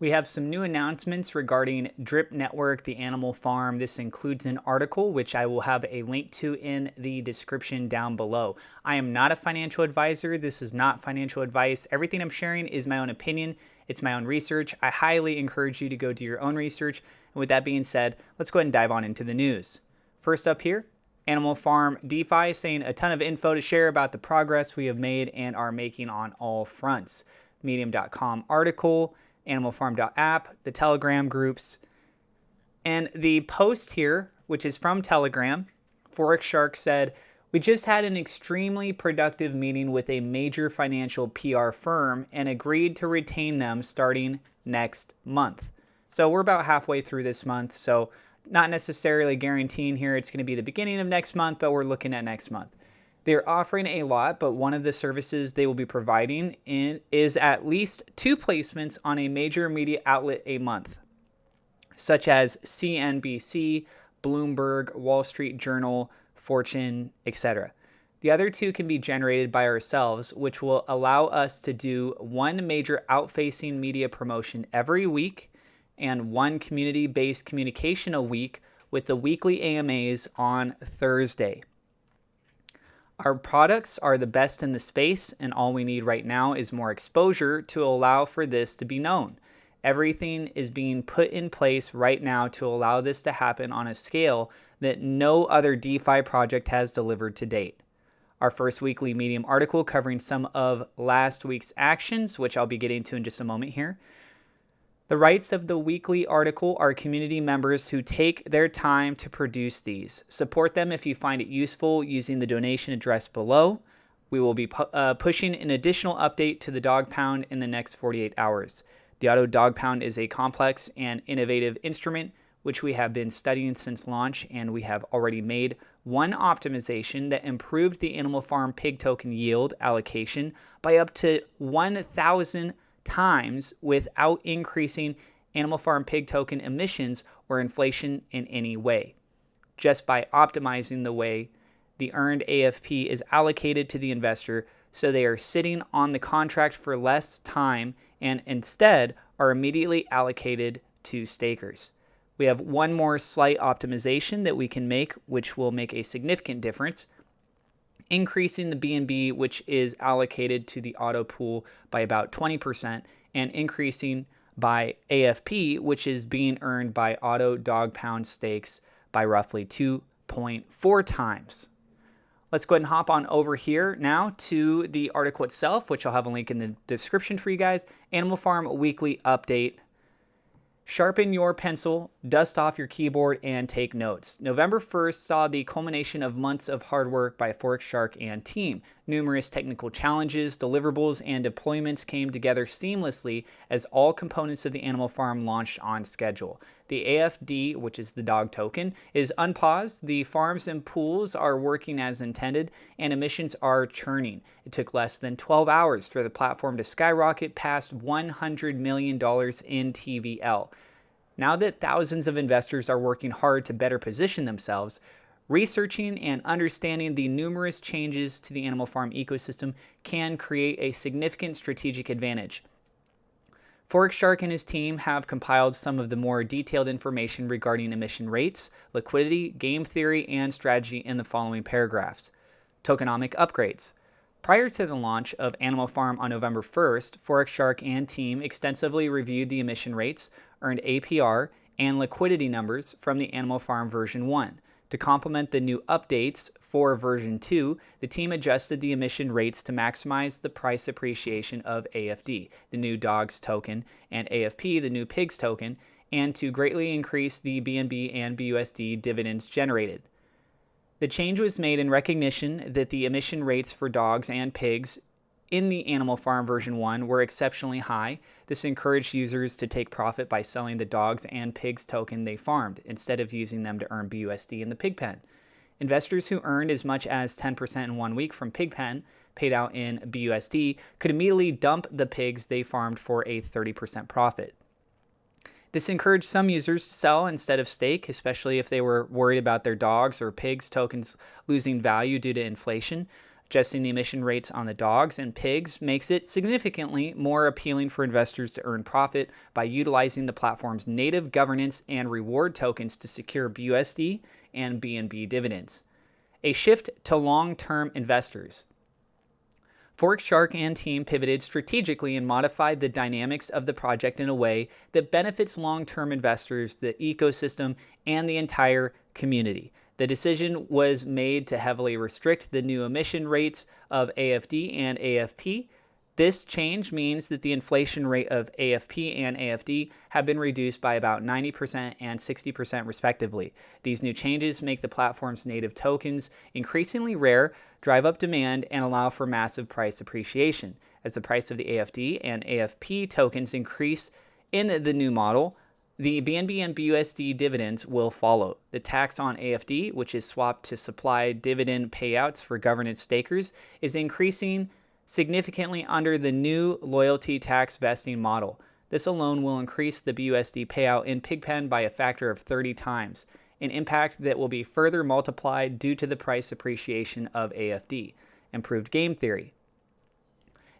We have some new announcements regarding Drip Network, the animal farm. This includes an article, which I will have a link to in the description down below. I am not a financial advisor. This is not financial advice. Everything I'm sharing is my own opinion. It's my own research. I highly encourage you to go do your own research. And with that being said, let's go ahead and dive on into the news. First up here, Animal Farm DeFi saying a ton of info to share about the progress we have made and are making on all fronts. Medium.com article, animalfarm.app, the Telegram groups, and the post here, which is from Telegram. Forex Shark said, "We just had an extremely productive meeting with a major financial PR firm and agreed to retain them starting next month." So we're about halfway through this month, so not necessarily guaranteeing here it's going to be the beginning of next month, but we're looking at next month. They're offering a lot, but one of the services they will be providing is at least 2 placements on a major media outlet a month, such as CNBC, Bloomberg, Wall Street Journal, Fortune, etc. The other 2 can be generated by ourselves, which will allow us to do 1 major out-facing media promotion every week and 1 community-based communication a week with the weekly AMAs on Thursday. Our products are the best in the space, and all we need right now is more exposure to allow for this to be known. Everything is being put in place right now to allow this to happen on a scale that no other DeFi project has delivered to date. Our first weekly Medium article covering some of last week's actions, which I'll be getting to in just a moment here. The rights of the weekly article are community members who take their time to produce these. Support them if you find it useful using the donation address below. We will be pushing an additional update to the Dog Pound in the next 48 hours. The Auto Dog Pound is a complex and innovative instrument which we have been studying since launch, and we have already made 1 optimization that improved the Animal Farm pig token yield allocation by up to 1,000 times without increasing Animal Farm pig token emissions or inflation in any way, just by optimizing the way the earned AFP is allocated to the investor so they are sitting on the contract for less time and instead are immediately allocated to stakers. We have 1 more slight optimization that we can make, which will make a significant difference, increasing the BNB, which is allocated to the auto pool, by about 20%, and increasing by AFP, which is being earned by auto dog pound stakes, by roughly 2.4 times. Let's go ahead and hop on over here now to the article itself, which I'll have a link in the description for you guys. Animal Farm Weekly Update. Sharpen your pencil, dust off your keyboard, and take notes. November 1st saw the culmination of months of hard work by Forex Shark and team. Numerous technical challenges, deliverables, and deployments came together seamlessly as all components of the Animal Farm launched on schedule. The AFD, which is the dog token, is unpaused. The farms and pools are working as intended, and emissions are churning. It took less than 12 hours for the platform to skyrocket past $100 million in TVL. Now that thousands of investors are working hard to better position themselves, researching and understanding the numerous changes to the Animal Farm ecosystem can create a significant strategic advantage. Forex Shark and his team have compiled some of the more detailed information regarding emission rates, liquidity, game theory, and strategy in the following paragraphs. Tokenomic upgrades. Prior to the launch of Animal Farm on November 1st, Forex Shark and team extensively reviewed the emission rates, earned APR, and liquidity numbers from the Animal Farm version 1. To complement the new updates for version 2, the team adjusted the emission rates to maximize the price appreciation of AFD, the new dogs token, and AFP, the new pigs token, and to greatly increase the BNB and BUSD dividends generated. The change was made in recognition that the emission rates for dogs and pigs in the Animal Farm version 1 were exceptionally high. This encouraged users to take profit by selling the dogs and pigs token they farmed, instead of using them to earn BUSD in the pig pen. Investors who earned as much as 10% in 1 week from Pigpen, paid out in BUSD, could immediately dump the pigs they farmed for a 30% profit. This encouraged some users to sell instead of stake, especially if they were worried about their dogs or pigs tokens losing value due to inflation. Adjusting the emission rates on the dogs and pigs makes it significantly more appealing for investors to earn profit by utilizing the platform's native governance and reward tokens to secure BUSD and BNB dividends. A shift to long-term investors. Forex Shark and team pivoted strategically and modified the dynamics of the project in a way that benefits long-term investors, the ecosystem, and the entire community. The decision was made to heavily restrict the new emission rates of AFD and AFP. This change means that the inflation rate of AFP and AFD have been reduced by about 90% and 60% respectively. These new changes make the platform's native tokens increasingly rare, drive up demand, and allow for massive price appreciation. As the price of the AFD and AFP tokens increase in the new model, the BNB and BUSD dividends will follow. The tax on AFD, which is swapped to supply dividend payouts for governance stakers, is increasing significantly under the new loyalty tax vesting model. This alone will increase the BUSD payout in Pigpen by a factor of 30 times, an impact that will be further multiplied due to the price appreciation of AFD. Improved game theory.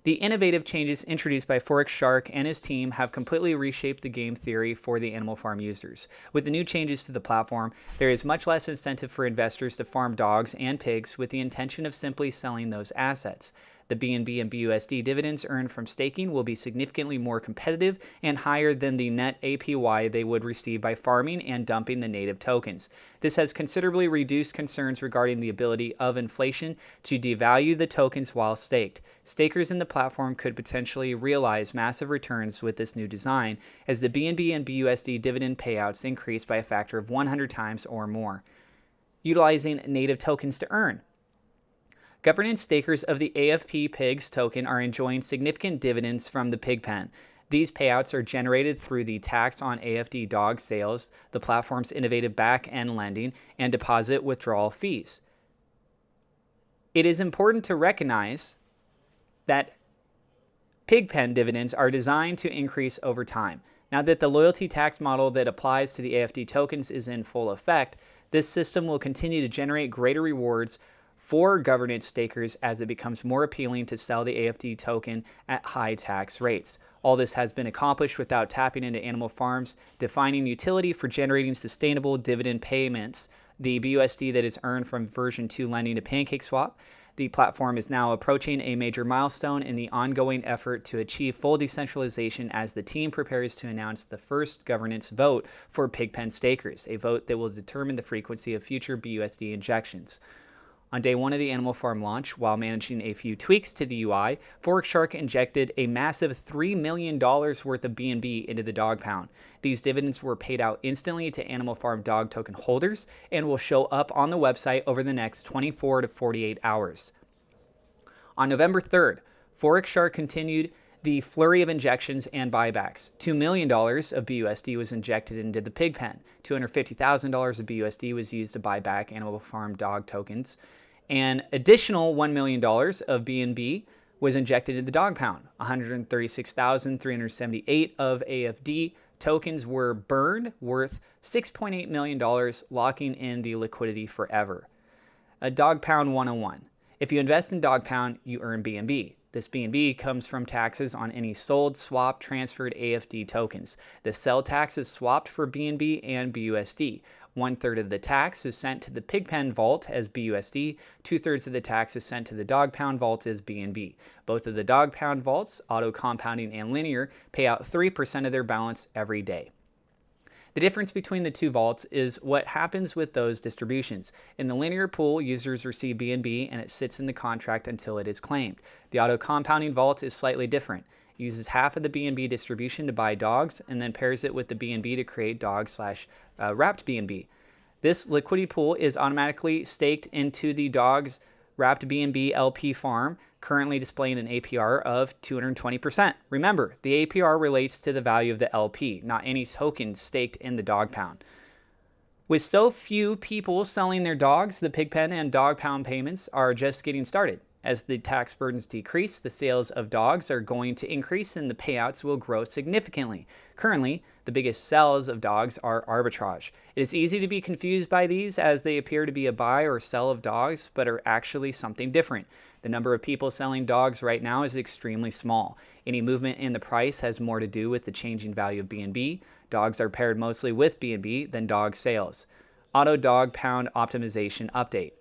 The innovative changes introduced by Forex Shark and his team have completely reshaped the game theory for the Animal Farm users. With the new changes to the platform, there is much less incentive for investors to farm dogs and pigs with the intention of simply selling those assets. The BNB and BUSD dividends earned from staking will be significantly more competitive and higher than the net APY they would receive by farming and dumping the native tokens. This has considerably reduced concerns regarding the ability of inflation to devalue the tokens while staked. Stakers in the platform could potentially realize massive returns with this new design, as the BNB and BUSD dividend payouts increase by a factor of 100 times or more. Utilizing native tokens to earn. Governance stakers of the AFP Pigs token are enjoying significant dividends from the Pigpen. These payouts are generated through the tax on AFD dog sales, the platform's innovative back-end lending, and deposit withdrawal fees. It is important to recognize that Pigpen dividends are designed to increase over time. Now that the loyalty tax model that applies to the AFD tokens is in full effect, this system will continue to generate greater rewards for governance stakers as it becomes more appealing to sell the AFD token at high tax rates. All this has been accomplished without tapping into Animal Farm's defining utility for generating sustainable dividend payments, the BUSD that is earned from version 2 lending to PancakeSwap. The platform is now approaching a major milestone in the ongoing effort to achieve full decentralization as the team prepares to announce the first governance vote for Pigpen stakers, a vote that will determine the frequency of future BUSD injections. On day one of the Animal Farm launch, while managing a few tweaks to the UI, Forex Shark injected a massive $3 million worth of BNB into the dog pound. These dividends were paid out instantly to Animal Farm dog token holders and will show up on the website over the next 24 to 48 hours. On November 3rd, Forex Shark continued the flurry of injections and buybacks. $2 million of BUSD was injected into the Pigpen. $250,000 of BUSD was used to buy back Animal Farm dog tokens. An additional $1 million of BNB was injected into the dog pound. 136,378 of AFD tokens were burned, worth $6.8 million, locking in the liquidity forever. A Dog Pound 101. If you invest in Dog Pound, you earn BNB. This BNB comes from taxes on any sold, swapped, transferred AFD tokens. The sell tax is swapped for BNB and BUSD. 1/3 of the tax is sent to the Pigpen vault as BUSD. 2/3 of the tax is sent to the Dog Pound vault as BNB. Both of the Dog Pound vaults, auto compounding and linear, pay out 3% of their balance every day. The difference between the two vaults is what happens with those distributions. In the linear pool, users receive BNB and it sits in the contract until it is claimed. The auto compounding vault is slightly different. It uses half of the BNB distribution to buy dogs and then pairs it with the BNB to create dog/wrapped BNB. This liquidity pool is automatically staked into the dog's wrapped BNB LP farm, currently displaying an APR of 220%. Remember, the APR relates to the value of the LP, not any tokens staked in the dog pound. With so few people selling their dogs, the Pigpen and Dog Pound payments are just getting started. As the tax burdens decrease, the sales of dogs are going to increase and the payouts will grow significantly. Currently, the biggest sells of dogs are arbitrage. It is easy to be confused by these as they appear to be a buy or sell of dogs, but are actually something different. The number of people selling dogs right now is extremely small. Any movement in the price has more to do with the changing value of B&B. Dogs are paired mostly with B&B than dog sales. Auto dog pound optimization update.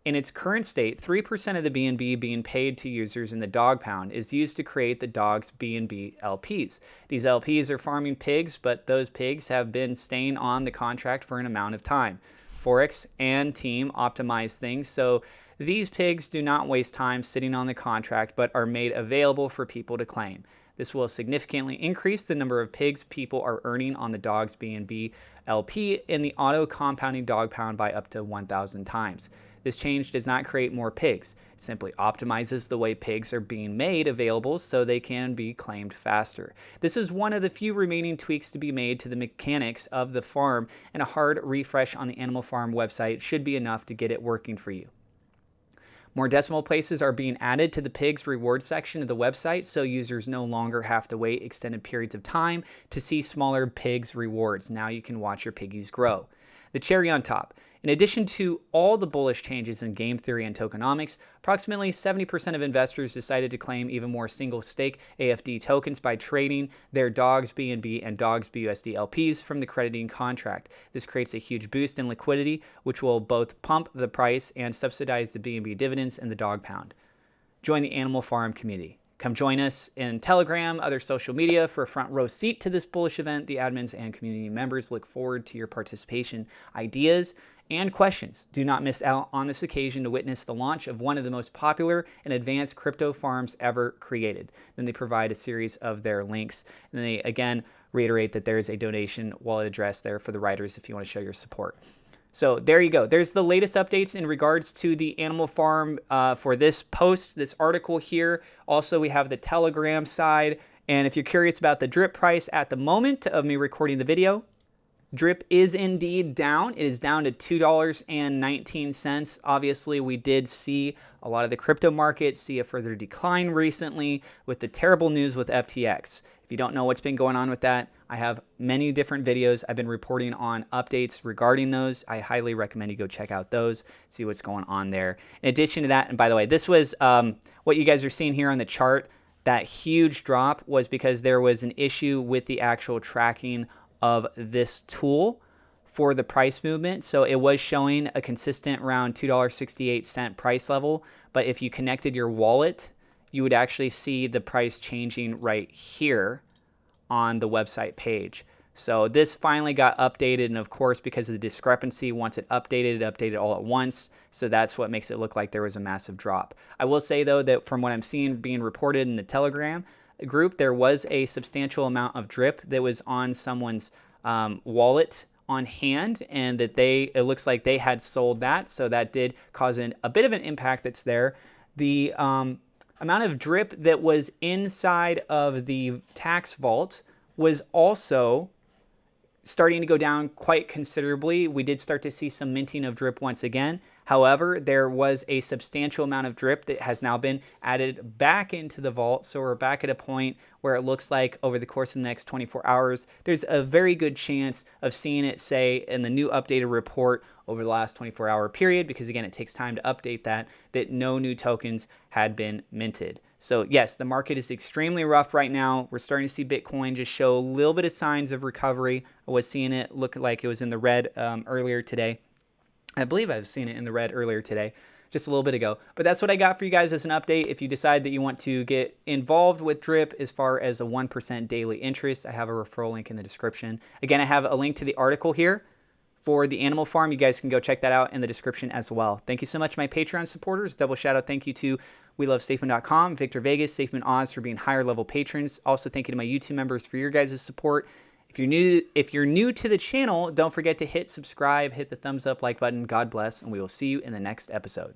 In its current state, 3% of the B&B being paid to users in the dog pound is used to create the dog's B&B LPs. These LPs are farming pigs, but those pigs have been staying on the contract for an amount of time. Forex and team optimize things so these pigs do not waste time sitting on the contract but are made available for people to claim. This will significantly increase the number of pigs people are earning on the dog's B&B LP in the auto compounding dog pound by up to 1,000 times. This change does not create more pigs. It simply optimizes the way pigs are being made available so they can be claimed faster. This is one of the few remaining tweaks to be made to the mechanics of the farm, and a hard refresh on the Animal Farm website should be enough to get it working for you. More decimal places are being added to the pigs reward section of the website, so users no longer have to wait extended periods of time to see smaller pigs rewards. Now you can watch your piggies grow. The cherry on top. In addition to all the bullish changes in game theory and tokenomics, approximately 70% of investors decided to claim even more single-stake AFD tokens by trading their Dogs BNB and Dogs BUSD LPs from the crediting contract. This creates a huge boost in liquidity, which will both pump the price and subsidize the BNB dividends in the dog pound. Join the Animal Farm community. Come join us in Telegram, other social media for a front row seat to this bullish event. The admins and community members look forward to your participation, ideas, and questions. Do not miss out on this occasion to witness the launch of one of the most popular and advanced crypto farms ever created. Then they provide a series of their links. And they again reiterate that there is a donation wallet address there for the writers if you want to show your support. So there you go. There's the latest updates in regards to the Animal Farm for this post, this article here. Also, we have the Telegram side. And if you're curious about the drip price at the moment of me recording the video, drip is indeed down. It is down to $2.19. Obviously, we did see a lot of the crypto market see a further decline recently with the terrible news with FTX. If you don't know what's been going on with that, I have many different videos. I've been reporting on updates regarding those. I highly recommend you go check out those, see what's going on there. In addition to that, and by the way, this was what you guys are seeing here on the chart. That huge drop was because there was an issue with the actual tracking of this tool for the price movement. So it was showing a consistent around $2.68 price level. But if you connected your wallet, you would actually see the price changing right here on the website page. So this finally got updated. And of course, because of the discrepancy, once it updated all at once. So that's what makes it look like there was a massive drop. I will say, though, that from what I'm seeing being reported in the Telegram group, there was a substantial amount of drip that was on someone's wallet on hand, and that it looks like they had sold that. So that did cause a bit of an impact that's there. The amount of drip that was inside of the tax vault was also starting to go down quite considerably. We did start to see some minting of drip once again. However, there was a substantial amount of drip that has now been added back into the vault. So we're back at a point where it looks like over the course of the next 24 hours, there's a very good chance of seeing it say in the new updated report over the last 24-hour period, because again, it takes time to update that no new tokens had been minted. So yes, the market is extremely rough right now. We're starting to see Bitcoin just show a little bit of signs of recovery. I was seeing it look like it was in the red earlier today. I believe I've seen it in the red earlier today, just a little bit ago. But that's what I got for you guys as an update. If you decide that you want to get involved with drip as far as a 1% daily interest, I have a referral link in the description. Again, I have a link to the article here for the Animal Farm. You guys can go check that out in the description as well. Thank you so much, my Patreon supporters. Double shout out thank you to WeLoveSafeman.com, Victor Vegas, Safeman Oz for being higher level patrons. Also, thank you to my YouTube members for your guys' support. If you're new to the channel, don't forget to hit subscribe, hit the thumbs up, like button. God bless, and we will see you in the next episode.